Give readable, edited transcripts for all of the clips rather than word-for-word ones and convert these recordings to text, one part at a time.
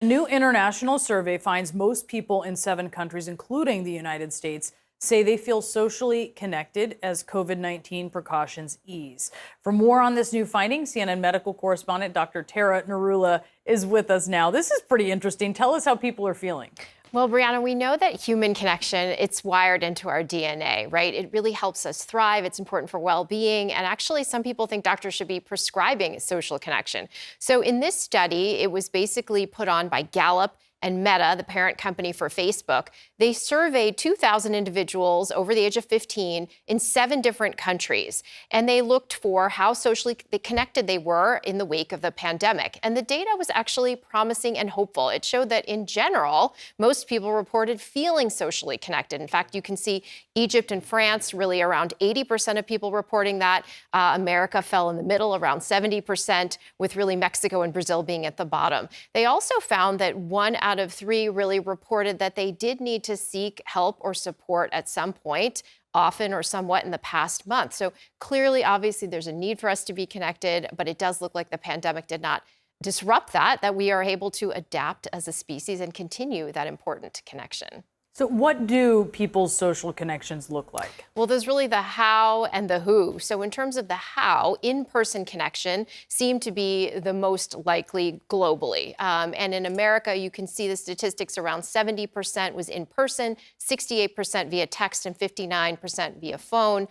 A new international survey finds most people in 7 countries, including the United States, say they feel socially connected as COVID-19 precautions ease. For more on this new finding, CNN medical correspondent Dr. Tara Narula is with us now. This is pretty interesting. Tell us how people are feeling. Well, Brianna, we know that human connection, it's wired into our DNA, right? It really helps us thrive. It's important for well-being. And actually, some people think doctors should be prescribing social connection. So in this study, it was basically put on by Gallup and Meta, the parent company for Facebook. They surveyed 2,000 individuals over the age of 15 in 7 different countries. And they looked for how socially connected they were in the wake of the pandemic. And the data was actually promising and hopeful. It showed that in general, most people reported feeling socially connected. In fact, you can see Egypt and France, really around 80% of people reporting that. America fell in the middle, around 70%, with really Mexico and Brazil being at the bottom. They also found that 1 out of 3 really reported that they did need to seek help or support at some point, often or somewhat in the past month. So clearly, obviously, there's a need for us to be connected, but it does look like the pandemic did not disrupt that we are able to adapt as a species and continue that important connection. So what do people's social connections look like? Well, there's really the how and the who. So in terms of the how, in-person connection seemed to be the most likely globally. And in America, you can see the statistics around 70% was in person, 68% via text, and 59% via phone.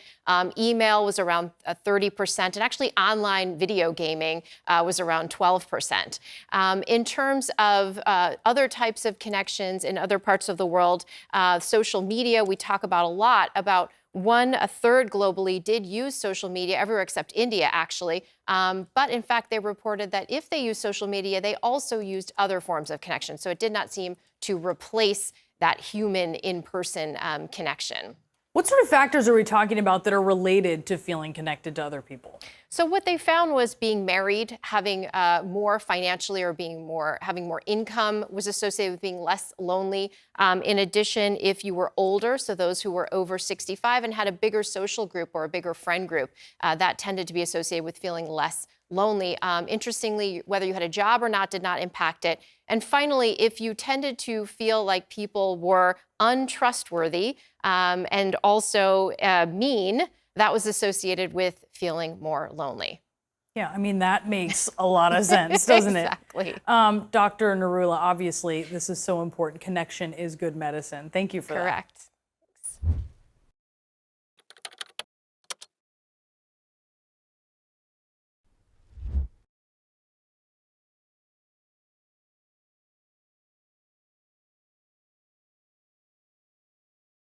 Email was around 30%, and actually online video gaming was around 12%. In terms of other types of connections in other parts of the world, social media, we talk about a lot. About 1/3 globally did use social media, everywhere except India, actually. But in fact, they reported that if they used social media, they also used other forms of connection. So it did not seem to replace that human in-person connection. What sort of factors are we talking about that are related to feeling connected to other people? So what they found was being married, having more financially or having more income was associated with being less lonely. In addition, if you were older, so those who were over 65 and had a bigger social group or a bigger friend group, that tended to be associated with feeling less lonely. Interestingly, whether you had a job or not did not impact it. And finally, if you tended to feel like people were untrustworthy and also mean, that was associated with feeling more lonely. Yeah, I mean, that makes a lot of sense, doesn't it? Exactly. Dr. Narula, obviously, this is so important. Connection is good medicine. Thank you for that. Correct.